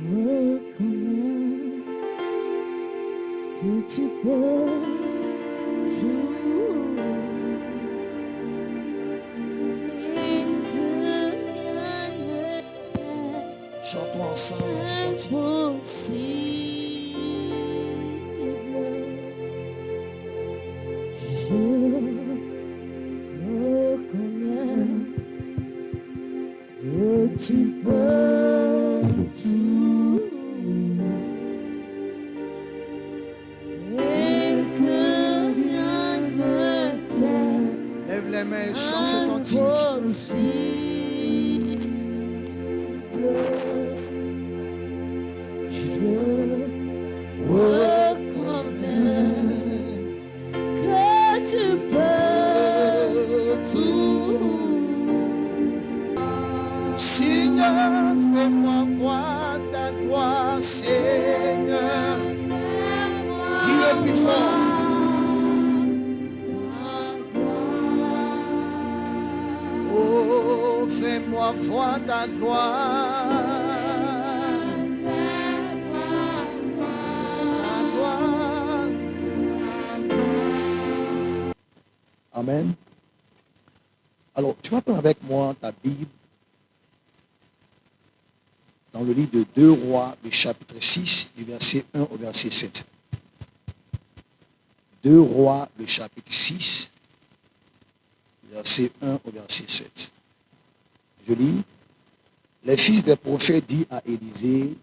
Reconnais que tu peux tout et que rien ne t'est Chantons ensemble. impossible. Je reconnais que tu peux tout et que rien ne t'est Lève les mains et chante ce cantique. impossible. Je reconnais que tu peux tout. Seigneur, fais-moi voir ta gloire, Seigneur. Dis-le plus fort. Oh, fais-moi voir ta gloire. Ta gloire. Amen. Alors, tu vas prendre avec moi ta Bible dans le livre de 2 Rois, le chapitre 6, du verset 1 au verset 7. 2 Rois, le chapitre 6, verset 1 au verset 7. Je lis. Les fils des prophètes dirent à Élisée,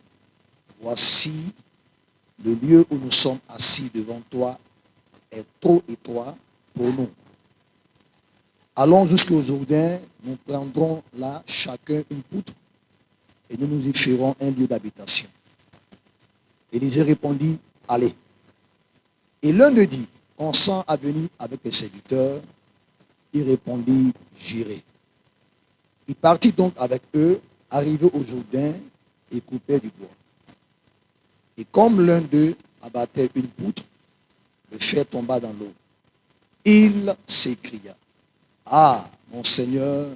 voici, le lieu où nous sommes assis devant toi est trop étroit pour nous. Allons jusqu'au Jourdain, nous prendrons là chacun une poutre et nous nous y ferons un lieu d'habitation. Élisée répondit, allez. Et l'un d'eux dit, consent à venir avec les serviteurs. Il répondit, j'irai. Il partit donc avec eux, arrivé au Jourdain et coupait du bois. Et comme l'un d'eux abattait une poutre, le fer tomba dans l'eau. Il s'écria, ah, mon Seigneur,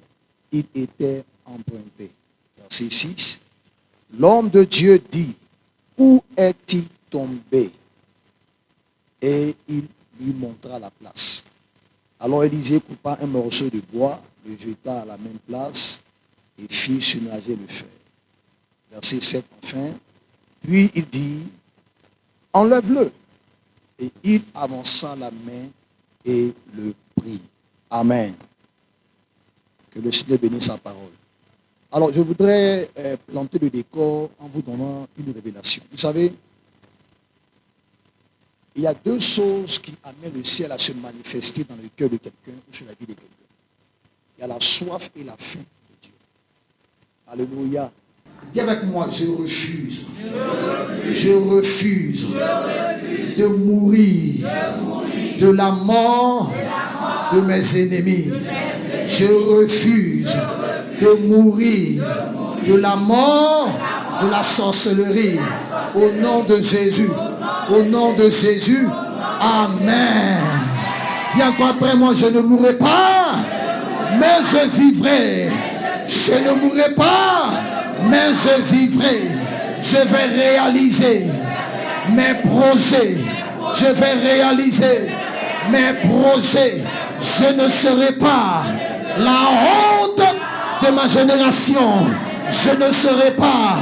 il était emprunté. Verset 6. L'homme de Dieu dit, où est-il tombé? Et il lui montra la place. Alors Élisée coupa un morceau de bois, le jeta à la même place et fit surnager le fer. Verset 7 enfin. Puis il dit, enlève-le. Et il avança la main et le prit. Amen. Que le Seigneur bénisse sa parole. Alors je voudrais planter le décor en vous donnant une révélation. Vous savez, il y a deux choses qui amènent le ciel à se manifester dans le cœur de quelqu'un ou sur la vie de quelqu'un. Il y a la soif et la faim de Dieu. Alléluia. Dis avec moi, je refuse. Je refuse de mourir de la mort de mes ennemis. Je refuse de mourir de la mort de la sorcellerie. Au nom de Jésus. Au nom de Jésus. Amen. Dis encore après moi, je ne mourrai pas, mais je vivrai. Je ne mourrai pas, mais je vivrai. Je vais réaliser mes projets. Je vais réaliser mes projets. Je ne serai pas la honte de ma génération. Je ne serai pas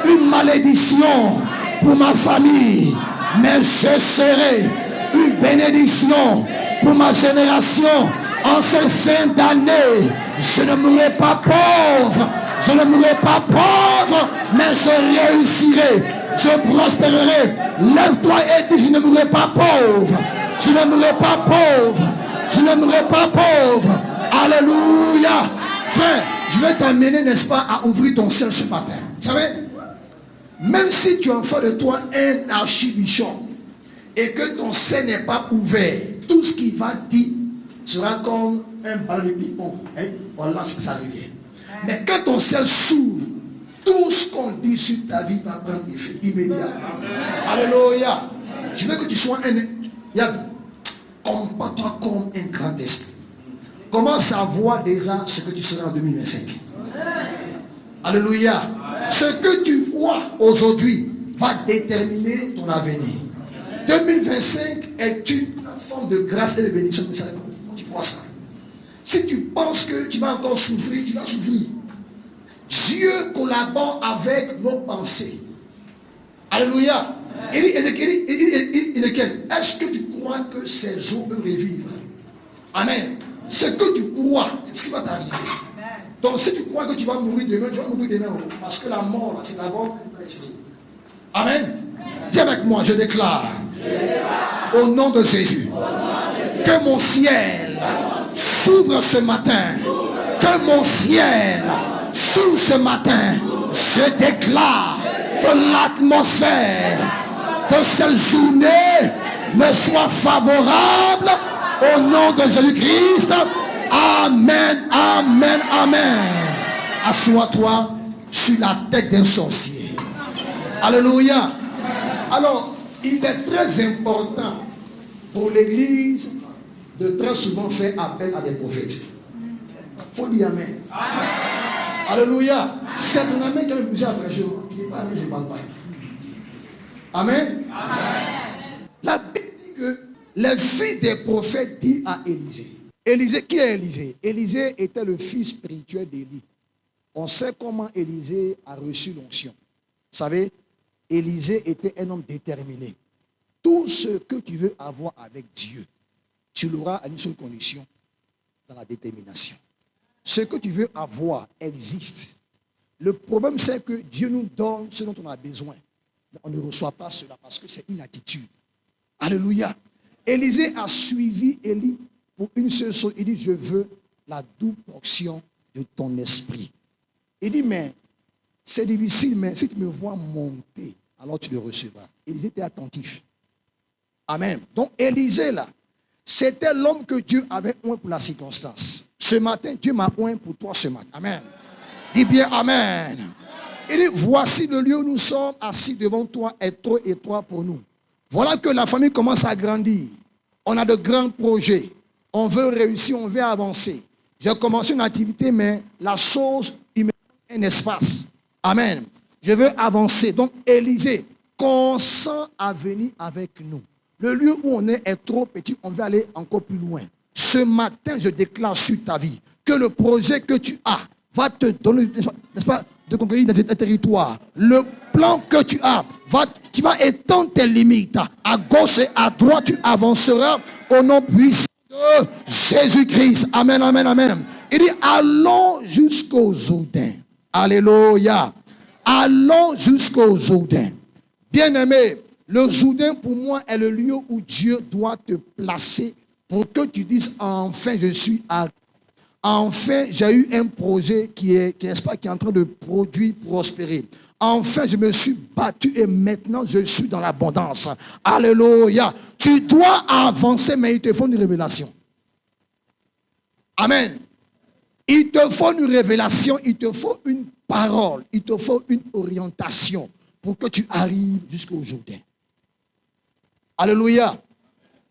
une malédiction pour ma famille, mais je serai une bénédiction pour ma génération. En cette fin d'année, je ne mourrai pas pauvre. Je ne mourrai pas pauvre, mais je réussirai. Je prospérerai. Lève-toi et dis, je ne mourrai pas pauvre. Je ne mourrai pas pauvre. Je ne mourrai pas pauvre. Alléluia. Frère, je vais t'amener, n'est-ce pas, à ouvrir ton ciel ce matin. Vous savez, même si tu en fais de toi un archibichon et que ton ciel n'est pas ouvert, tout ce qu'il va dire sera comme un ballon de ping-pong. On lance que ça revient. Mais quand ton ciel s'ouvre, tout ce qu'on dit sur ta vie va prendre effet immédiat. Alléluia. Je veux que tu sois comporte-toi comme un grand esprit. Commence à voir déjà ce que tu seras en 2025. Alléluia. Ce que tu vois crois aujourd'hui va déterminer ton avenir. 2025 est une forme de grâce et de bénédiction. Tu crois ça? Si tu penses que tu vas encore souffrir, tu vas souffrir. Dieu collabore avec nos pensées. Alléluia. Il dit, Ézéchiel, est-ce que tu crois que ces eaux peuvent revivre? Amen. Ce que tu crois, c'est ce qui va t'arriver. Donc si tu crois que tu vas mourir demain, tu vas mourir demain. Parce que la mort, c'est d'abord l'esprit. Amen. Dis avec moi, je déclare, au nom de Jésus, que mon ciel s'ouvre ce matin. Que mon ciel s'ouvre ce matin. Je déclare que l'atmosphère de cette journée me soit favorable au nom de Jésus-Christ. Amen, amen, amen. Assois-toi sur la tête d'un sorcier. Alléluia. Alors, il est très important pour l'Église de très souvent faire appel à des prophètes. Il faut dire amen. Amen. Alléluia. C'est ton amen qui a le plus après. Qui n'est pas amen, je ne parle pas. Amen. Amen. La Bible dit que les fils des prophètes disent à Élisée. Élisée, qui est Élisée? Élisée était le fils spirituel d'Élie. On sait comment Élisée a reçu l'onction. Vous savez, Élisée était un homme déterminé. Tout ce que tu veux avoir avec Dieu, tu l'auras à une seule condition, dans la détermination. Ce que tu veux avoir existe. Le problème, c'est que Dieu nous donne ce dont on a besoin. Mais on ne reçoit pas cela parce que c'est une attitude. Alléluia. Élisée a suivi Élie pour une seule chose. Il dit, je veux la double portion de ton esprit. Il dit, mais c'est difficile, mais si tu me vois monter, alors tu le recevras. Élisée était attentif. Amen. Donc Élisée là, c'était l'homme que Dieu avait oint pour la circonstance. Ce matin, Dieu m'a oint pour toi ce matin. Amen. Dis bien amen. Il dit, voici le lieu où nous sommes assis devant toi est trop étroit pour nous. Voilà que la famille commence à grandir. On a de grands projets. On veut réussir, on veut avancer. J'ai commencé une activité, mais la chose humaine est un espace. Amen. Je veux avancer. Donc, Élisée consent à venir avec nous. Le lieu où on est trop petit, on veut aller encore plus loin. Ce matin, je déclare sur ta vie que le projet que tu as va te donner, n'est-ce pas, de conquérir des territoires. Le plan que tu as, tu vas étendre tes limites. À gauche et à droite, tu avanceras au nom puissant de Jésus-Christ. Amen, amen, amen. Il dit, allons jusqu'au Jourdain. Alléluia. Allons jusqu'au Jourdain. Bien-aimé, le Jourdain pour moi est le lieu où Dieu doit te placer pour que tu dises, enfin je suis à... Enfin, j'ai eu un projet qui est en train de produire, prospérer. Enfin, je me suis battu et maintenant, je suis dans l'abondance. Alléluia. Tu dois avancer, mais il te faut une révélation. Amen. Il te faut une révélation, il te faut une parole, il te faut une orientation pour que tu arrives jusqu'au Jourdain. Alléluia.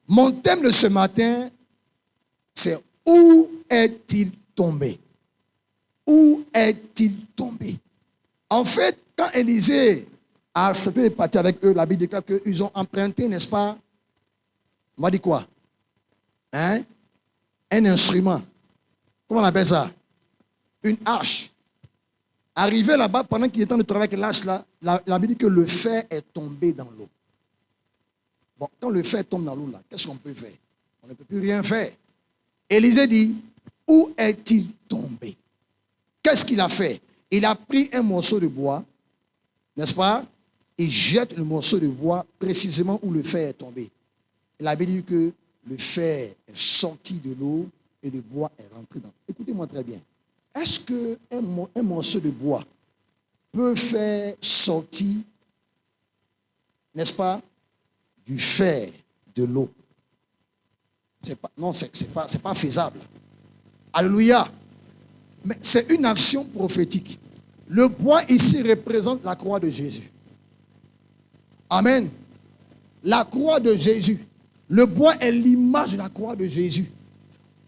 Mon thème de ce matin, c'est où est-il tombé? Où est-il tombé? En fait, quand Élisée a accepté de partir avec eux, la Bible déclare qu'ils ont emprunté, n'est-ce pas? On va dire quoi? Hein? Un instrument. Comment on appelle ça? Une hache. Arrivé là-bas, pendant qu'il était en train de travailler avec l'hache là, la Bible dit que le fer est tombé dans l'eau. Bon, quand le fer tombe dans l'eau là, qu'est-ce qu'on peut faire? On ne peut plus rien faire. Élisée dit, où est-il tombé? Qu'est-ce qu'il a fait? Il a pris un morceau de bois, n'est-ce pas? Il jette le morceau de bois précisément où le fer est tombé. Il a dit que le fer est sorti de l'eau et le bois est rentré dans l'eau. Écoutez-moi très bien. Est-ce qu'un morceau de bois peut faire sortir, n'est-ce pas, du fer de l'eau? Non, c'est pas faisable. Alléluia. Mais c'est une action prophétique. Le bois ici représente la croix de Jésus. Amen. La croix de Jésus. Le bois est l'image de la croix de Jésus.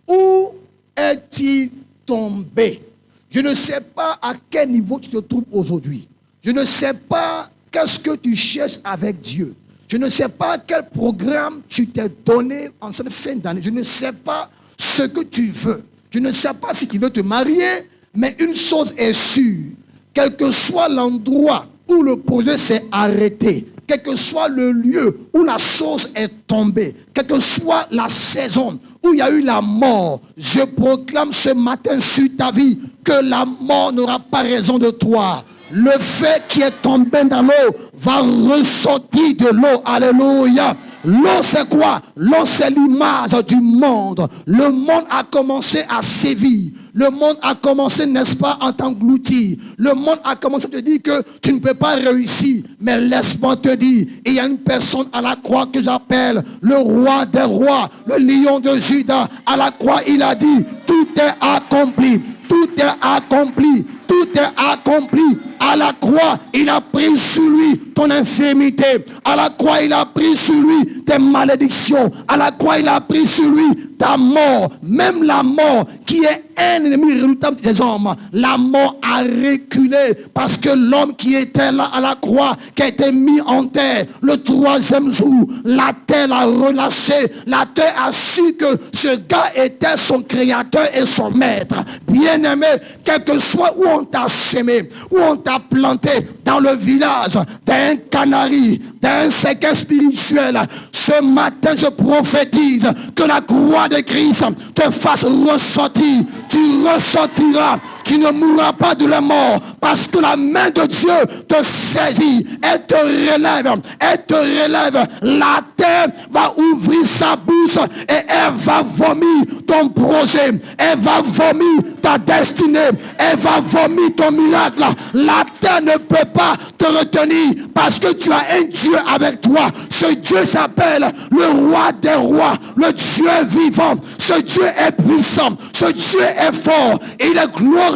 Où est-il tombé? Je ne sais pas à quel niveau tu te trouves aujourd'hui. Je ne sais pas qu'est-ce que tu cherches avec Dieu. Je ne sais pas quel programme tu t'es donné en cette fin d'année. Je ne sais pas ce que tu veux. Je ne sais pas si tu veux te marier, mais une chose est sûre. Quel que soit l'endroit où le projet s'est arrêté, quel que soit le lieu où la chose est tombée, quelle que soit la saison où il y a eu la mort, je proclame ce matin sur ta vie que la mort n'aura pas raison de toi. Le fait qui est tombé dans l'eau va ressortir de l'eau. Alléluia. L'eau c'est quoi? L'eau c'est l'image du monde. Le monde a commencé à sévir. Le monde a commencé, n'est-ce pas, à t'engloutir. Le monde a commencé à te dire que tu ne peux pas réussir. Mais laisse-moi te dire, il y a une personne à la croix que j'appelle le roi des rois, le lion de Juda. À la croix, il a dit, tout est accompli. Tout est accompli. Tout est accompli. À la croix, il a pris sur lui ton infirmité. À la croix, il a pris sur lui tes malédictions. À la croix, il a pris sur lui ta mort. Même la mort qui est un ennemi redoutable des hommes. La mort a reculé parce que l'homme qui était là à la croix, qui a été mis en terre le troisième jour, la terre l'a relâché. La terre a su que ce gars était son créateur et son maître. Bien-aimé, quel que soit où on t'a semé, où on t'a planté, dans le village, d'un canari, d'un séquin spirituel, ce matin je prophétise que la croix de Christ te fasse ressortir. Tu ressortiras. Tu ne mourras pas de la mort parce que la main de Dieu te saisit. Elle te relève. Elle te relève. La terre va ouvrir sa bouche et elle va vomir ton projet. Elle va vomir ta destinée. Elle va vomir ton miracle. La terre ne peut pas te retenir parce que tu as un Dieu avec toi. Ce Dieu s'appelle le roi des rois. Le Dieu vivant. Ce Dieu est puissant. Ce Dieu est fort. Il est glorieux.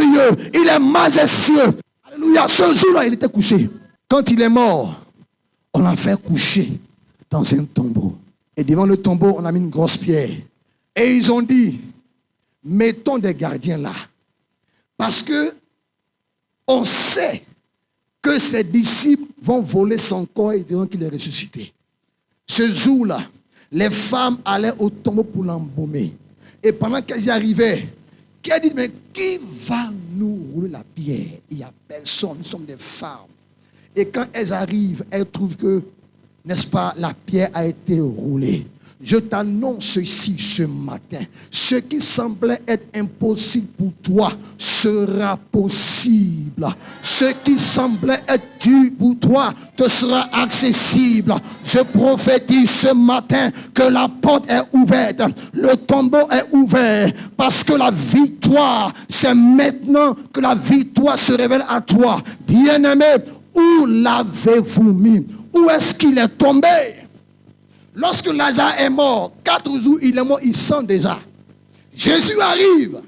Il est majestueux. Alléluia. Ce jour-là, il était couché. Quand il est mort, on l'a fait coucher dans un tombeau. Et devant le tombeau, on a mis une grosse pierre. Et ils ont dit, mettons des gardiens là. Parce que on sait que ses disciples vont voler son corps et diront qu'il est ressuscité. Ce jour-là, les femmes allaient au tombeau pour l'embaumer. Et pendant qu'elles y arrivaient, qui a dit, mais qui va nous rouler la pierre? Il n'y a personne, nous sommes des femmes. Et quand elles arrivent, elles trouvent que, n'est-ce pas, la pierre a été roulée. Je t'annonce ceci ce matin. Ce qui semblait être impossible pour toi sera possible. Ce qui semblait être dur pour toi te sera accessible. Je prophétise ce matin que la porte est ouverte. Le tombeau est ouvert. Parce que la victoire, c'est maintenant que la victoire se révèle à toi. Bien-aimé, où l'avez-vous mis? Où est-ce qu'il est tombé? Lorsque Lazare est mort, 4 jours il est mort, il sent déjà. Jésus arrive.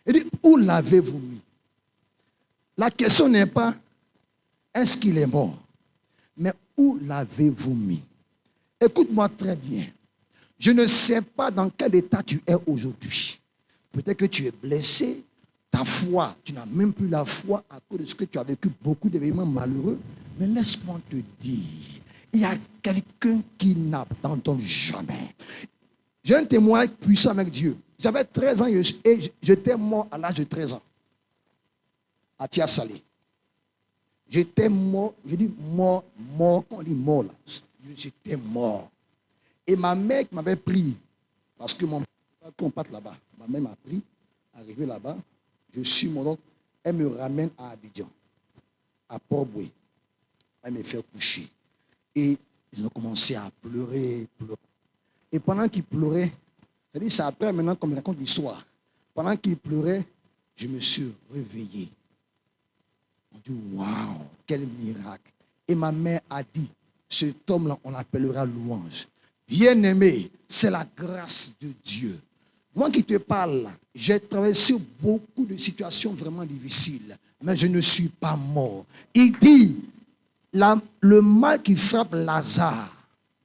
Il dit, où l'avez-vous mis? La question n'est pas, est-ce qu'il est mort? Mais où l'avez-vous mis? Écoute-moi très bien. Je ne sais pas dans quel état tu es aujourd'hui. Peut-être que tu es blessé. Ta foi, tu n'as même plus la foi à cause de ce que tu as vécu, beaucoup d'événements malheureux. Mais laisse-moi te dire, il y a quelqu'un qui n'abandonne jamais. J'ai un témoin puissant avec Dieu. J'avais 13 ans et j'étais mort à l'âge de 13 ans. À Tia Salé. J'étais mort, je dis mort, quand on dit mort là, j'étais mort. Et ma mère qui m'avait pris, parce que mon père, qu'on parte là-bas, ma mère m'a pris, arrivé là-bas, je suis mon oncle, elle me ramène à Abidjan, à Port-Boué. Elle me fait coucher. Et ils ont commencé à pleurer, pleurer. Et pendant qu'ils pleuraient, c'est après maintenant qu'on me raconte l'histoire. Pendant qu'ils pleuraient, je me suis réveillé. On dit, waouh, quel miracle. Et ma mère a dit, cet homme-là, on l'appellera louange. Bien-aimé, c'est la grâce de Dieu. Moi qui te parle, j'ai traversé beaucoup de situations vraiment difficiles, mais je ne suis pas mort. Il dit, le mal qui frappe Lazare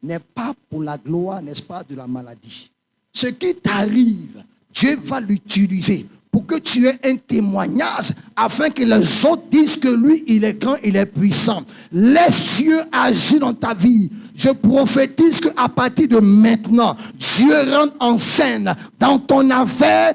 n'est pas pour la gloire, n'est-ce pas, de la maladie. Ce qui t'arrive, Dieu va l'utiliser pour que tu aies un témoignage, afin que les autres disent que lui, il est grand, il est puissant. Laisse Dieu agir dans ta vie. Je prophétise qu'à partir de maintenant, Dieu rentre en scène dans ton affaire.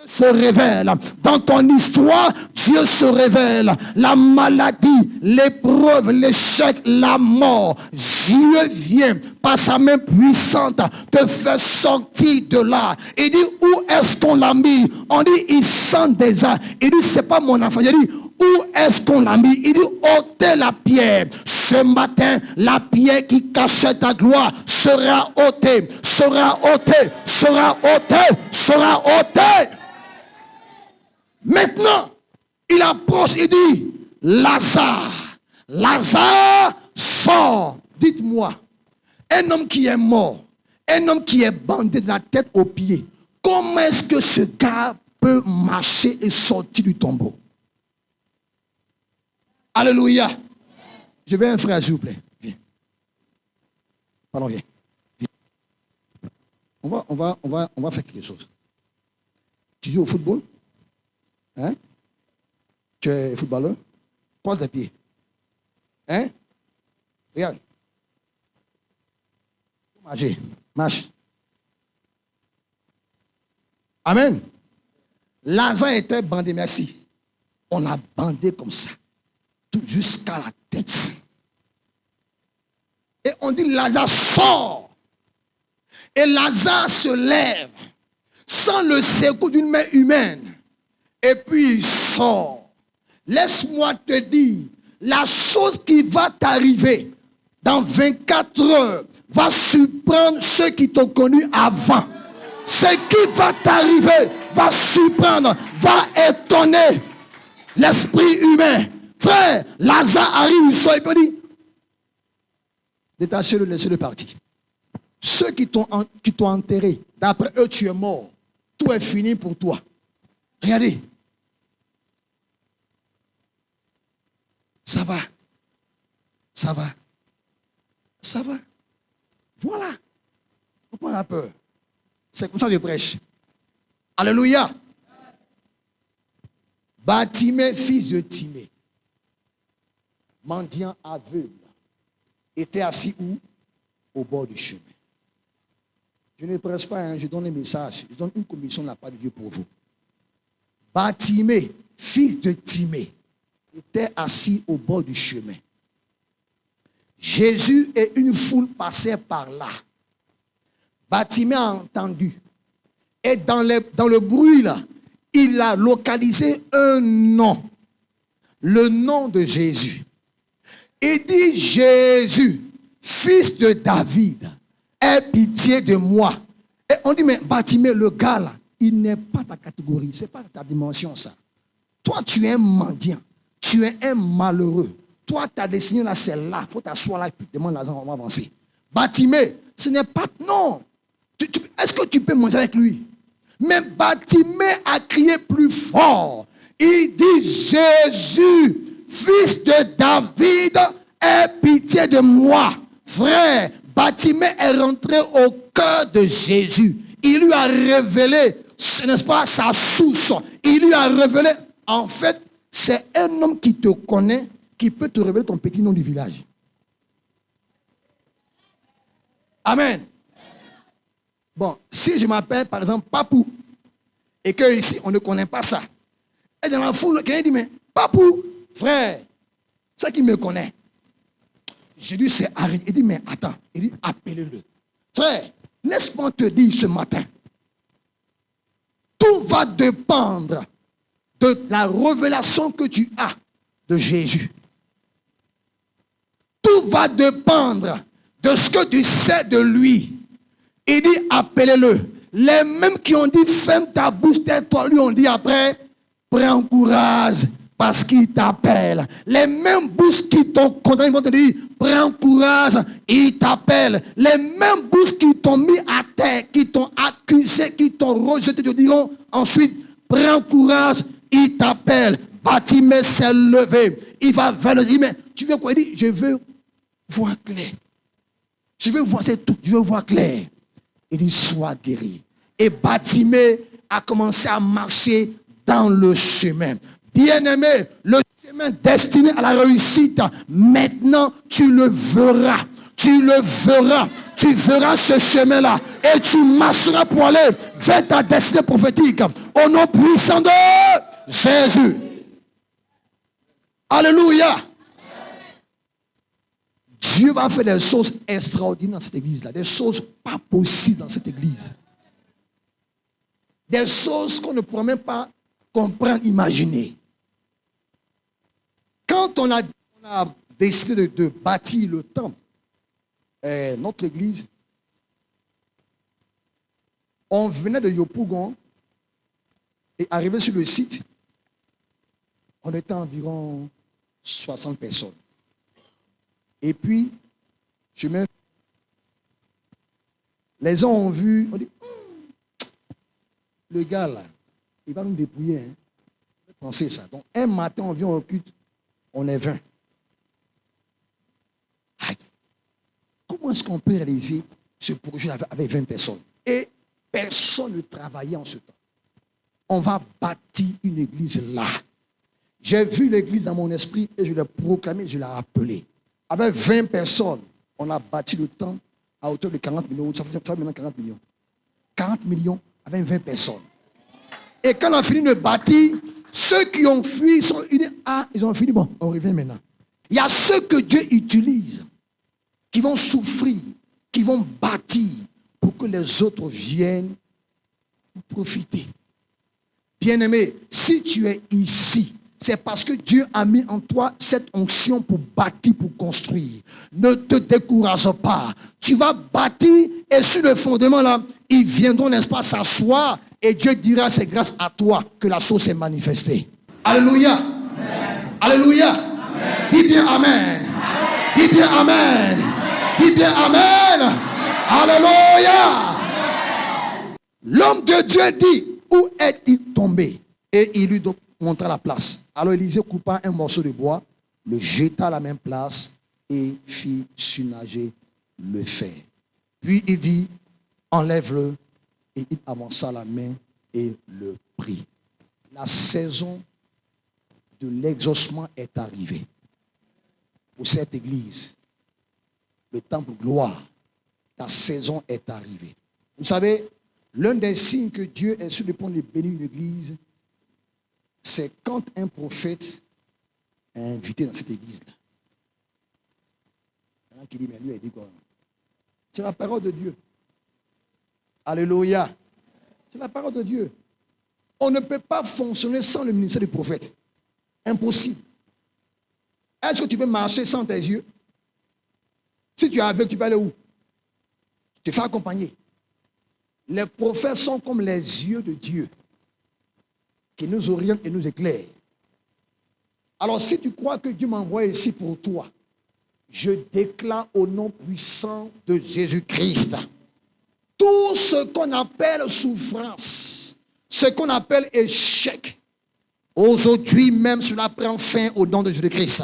Se révèle. Dans ton histoire, Dieu se révèle. La maladie, l'épreuve, l'échec, la mort. Dieu vient par sa main puissante te faire sortir de là. Il dit, où est-ce qu'on l'a mis? On dit, il sent déjà. Il dit, c'est pas mon enfant. Il dit, où est-ce qu'on l'a mis? Il dit, ôtez la pierre. Ce matin, la pierre qui cachait ta gloire sera ôtée, sera ôtée, sera ôtée, sera ôtée. Maintenant, il approche et dit, Lazare, Lazare, sort. Dites-moi, un homme qui est mort, un homme qui est bandé de la tête aux pieds, comment est-ce que ce gars peut marcher et sortir du tombeau? Alléluia. Je veux un frère, s'il vous plaît. Viens. Pardon, viens. On va faire quelque chose. Tu joues au football? Hein? Tu es footballeur? Croise tes pieds. Hein? Regarde. Marchez. Marche. Amen. Lazare était bandé, merci. On l'a bandé comme ça. Tout jusqu'à la tête. Et on dit Lazare sort. Et Lazare se lève sans le secours d'une main humaine. Et puis il sort. Laisse-moi te dire, la chose qui va t'arriver dans 24 heures va surprendre ceux qui t'ont connu avant. Ce qui va t'arriver va surprendre, va étonner l'esprit humain. Frère, Lazare arrive, il sort, il peut dire, détachez-le, laissez-le partir. Ceux qui t'ont enterré, d'après eux, tu es mort. Tout est fini pour toi. Regardez. Ça va. Ça va. Ça va. Voilà. Faut pas avoir peur. C'est comme ça que je prêche. Alléluia. Bartimée, fils de Timée, mendiant aveugle, était assis où? Au bord du chemin. Je ne prêche pas, hein, je donne un message. Je donne une commission de la part de Dieu pour vous. Bartimée, fils de Timée, était assis au bord du chemin. Jésus et une foule passaient par là. Bartimée a entendu. Et dans le bruit là, il a localisé un nom. Le nom de Jésus. Il dit, Jésus, fils de David, aie pitié de moi. Et on dit, mais Bartimée, le gars là, il n'est pas ta catégorie, ce n'est pas ta dimension ça. Toi, tu es un mendiant. Tu es un malheureux. Toi, ta destinée là, c'est là. Il faut t'asseoir là et puis demande l'argent, on va avancer. Bartimée, ce n'est pas... Non. Est-ce que tu peux manger avec lui? Mais Bartimée a crié plus fort. Il dit, Jésus, fils de David, aie pitié de moi. Frère, Bartimée est rentré au cœur de Jésus. Il lui a révélé, ce n'est pas sa source. Il lui a révélé, en fait, c'est un homme qui te connaît, qui peut te révéler ton petit nom du village. Amen. Bon, si je m'appelle par exemple Papou, et que ici on ne connaît pas ça, et dans la foule, quelqu'un dit, mais Papou, frère, c'est qui me connaît. J'ai dit, c'est Harry. Il dit, mais attends, il dit, appelez-le. Frère, laisse-moi te dire ce matin, tout va dépendre de la révélation que tu as de Jésus. Tout va dépendre de ce que tu sais de lui. Il dit, appelez-le. Les mêmes qui ont dit, ferme ta bouche, tais-toi, lui ont dit après, prends courage parce qu'il t'appelle. Les mêmes bouches qui t'ont condamné vont te dire, prends courage, il t'appelle. Les mêmes bouches qui t'ont mis à terre, qui t'ont accusé, qui t'ont rejeté, te diront ensuite, prends courage, il t'appelle. Bartimée s'est levé. Il va vers le... Il dit, mais tu veux quoi? Il dit, je veux voir clair. Je veux voir, c'est tout. Je veux voir clair. Il dit, sois guéri. Et Bartimée a commencé à marcher dans dans le chemin. Bien-aimé, le chemin destiné à la réussite, maintenant tu le verras. Tu le verras. Tu verras ce chemin-là et tu marcheras pour aller vers ta destinée prophétique au nom puissant de Jésus. Alléluia. Dieu va faire des choses extraordinaires dans cette église-là, des choses pas possibles dans cette église. Des choses qu'on ne pourra même pas comprendre, imaginer. Quand on a décidé de bâtir le temple, notre église, on venait de Yopougon et arrivé sur le site, on était environ 60 personnes. Et puis, les gens ont vu, on dit, le gars là, il va nous dépouiller. Hein. Pensez ça. Donc, un matin, on vient au culte, on est 20. Aïe. Comment est-ce qu'on peut réaliser ce projet avec 20 personnes? Et personne ne travaillait en ce temps. On va bâtir une église là. J'ai vu l'église dans mon esprit et je l'ai proclamé, je l'ai appelé. Avec 20 personnes, on a bâti le temple à hauteur de 40 millions. Ça fait maintenant 40 millions. 40 millions avec 20 personnes. Et quand on a fini de bâtir, ceux qui ont fui, ils ont fini, bon, on revient maintenant. Il y a ceux que Dieu utilise, qui vont souffrir, qui vont bâtir pour que les autres viennent profiter. Bien-aimé, si tu es ici, c'est parce que Dieu a mis en toi cette onction pour bâtir, pour construire. Ne te décourage pas. Tu vas bâtir et sur le fondement là, ils viendront, n'est-ce pas, s'asseoir et Dieu dira, c'est grâce à toi que la chose s'est manifestée. Alléluia. Amen. Alléluia. Amen. Dis bien Amen. Amen. Dis bien Amen. Amen. Dis bien Amen. Amen. Alléluia. Amen. L'homme de Dieu dit, où est-il tombé? Et il lui montra la place. Alors Élisée coupa un morceau de bois, le jeta à la même place et fit surnager le fer. Puis il dit, enlève-le. Et il avança la main et le prit. La saison de l'exaucement est arrivée. Pour cette église, le temple gloire, la saison est arrivée. Vous savez, l'un des signes que Dieu est sur le point de bénir une église, c'est quand un prophète est invité dans cette église-là. Il y en a qui dit, mais lui, il dit quoi? C'est la parole de Dieu. Alléluia. C'est la parole de Dieu. On ne peut pas fonctionner sans le ministère du prophète. Impossible. Est-ce que tu peux marcher sans tes yeux? Si tu es aveugle, tu peux aller où? Tu te fais accompagner. Les prophètes sont comme les yeux de Dieu qui nous orientent et nous éclairent. Alors si tu crois que Dieu m'envoie ici pour toi, je déclare au nom puissant de Jésus-Christ, tout ce qu'on appelle souffrance, ce qu'on appelle échec, aujourd'hui même cela prend fin au nom de Jésus-Christ.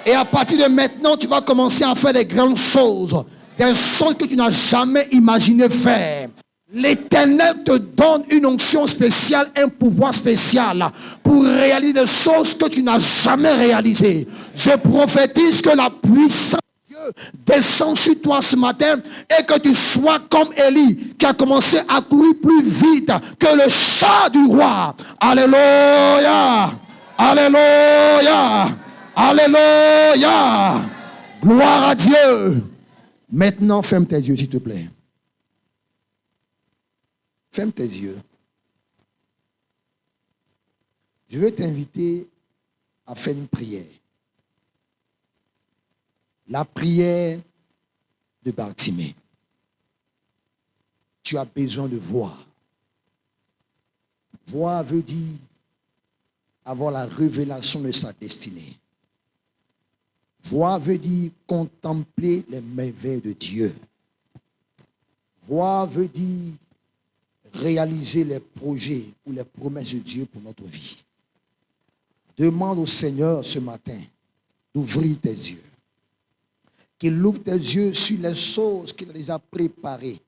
Et à partir de maintenant, tu vas commencer à faire des grandes choses, des choses que tu n'as jamais imaginé faire. L'Éternel te donne une onction spéciale, un pouvoir spécial pour réaliser des choses que tu n'as jamais réalisées. Je prophétise que la puissance de Dieu descend sur toi ce matin et que tu sois comme Élie qui a commencé à courir plus vite que le chat du roi. Alléluia! Alléluia! Alléluia! Gloire à Dieu! Maintenant, ferme tes yeux, s'il te plaît. Ferme tes yeux. Je vais t'inviter à faire une prière. La prière de Bartimée. Tu as besoin de voir. Voir veut dire avoir la révélation de sa destinée. Voir veut dire contempler les merveilles de Dieu. Voir veut dire réaliser les projets ou les promesses de Dieu pour notre vie. Demande au Seigneur ce matin d'ouvrir tes yeux. Qu'il ouvre tes yeux sur les choses qu'il a déjà préparées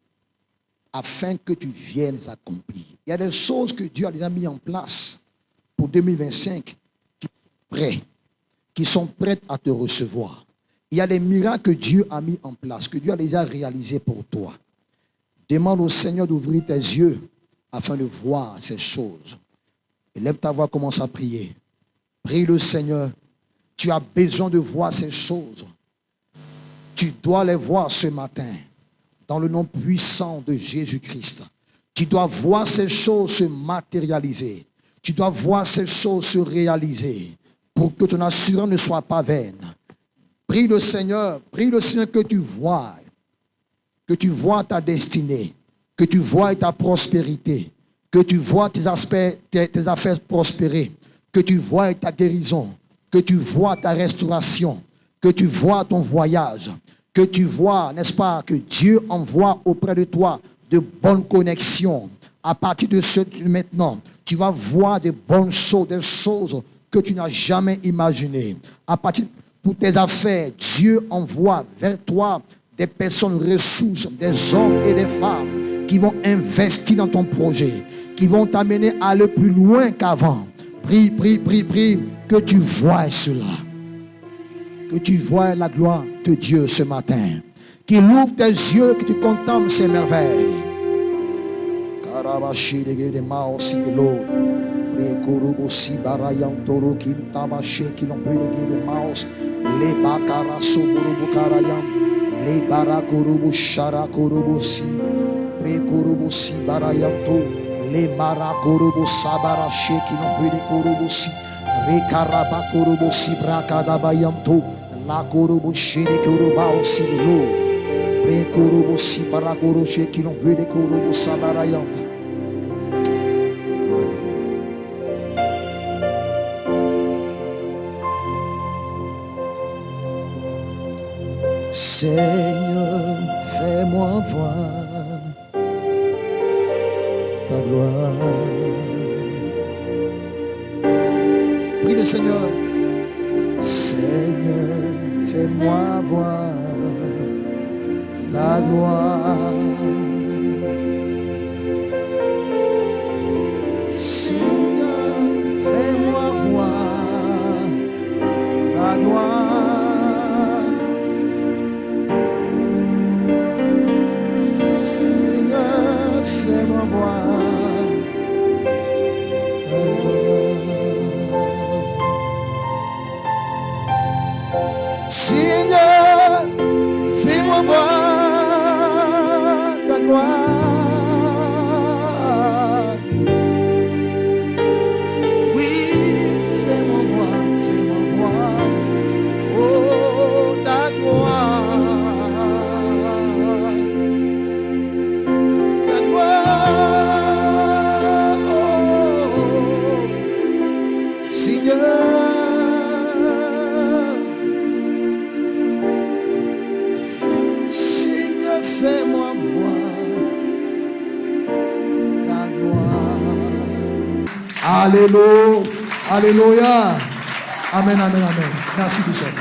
afin que tu viennes accomplir. Il y a des choses que Dieu a déjà mis en place pour 2025 qui sont prêts, qui sont prêtes à te recevoir. Il y a des miracles que Dieu a mis en place, que Dieu a déjà réalisés pour toi. Demande au Seigneur d'ouvrir tes yeux afin de voir ces choses. Lève ta voix, commence à prier. Prie le Seigneur. Tu as besoin de voir ces choses. Tu dois les voir ce matin. Dans le nom puissant de Jésus-Christ. Tu dois voir ces choses se matérialiser. Tu dois voir ces choses se réaliser. Pour que ton assurance ne soit pas vaine. Prie le Seigneur que tu vois ta destinée, que tu vois ta prospérité, que tu vois tes affaires prospérer, que tu vois ta guérison, que tu vois ta restauration, que tu vois ton voyage, que tu vois, n'est-ce pas, que Dieu envoie auprès de toi de bonnes connexions. À partir de ce maintenant, tu vas voir de bonnes choses, des choses que tu n'as jamais imaginées. À partir pour tes affaires, Dieu envoie vers toi des personnes ressources, des hommes et des femmes qui vont investir dans ton projet, qui vont t'amener à aller plus loin qu'avant. Prie, que tu vois cela. Que tu vois la gloire de Dieu ce matin. Qu'il ouvre tes yeux, que tu contemples ses merveilles. Karabashi de Maosi de l'eau. Prekurubusi barayantoro kim tabashi kilombre de Maos. Le bakaraso burubu karayam. Le barakurubu sharakurubusi. Prekurubusi barayanto. Le barakurubu sabarashi kilombre de kurubusi. Rekarabakurubusi brakadabayanto. La kurubushi de kurubausi de l'eau. Prekurubusi barakurushi kilombre de kurubu sabarayanta. Seigneur, fais-moi voir ta gloire. Prie le Seigneur. Seigneur, fais-moi voir ta gloire. Seigneur, fais-moi voir ta gloire. Fais-moi voir ta gloire. Seigneur, fais-moi voir ta gloire. Oui, fais-moi voir, oh, ta gloire. Seigneur, fais-moi voir ta gloire. Alléluia. Alléluia. Amen, amen, amen. Merci, Bishop.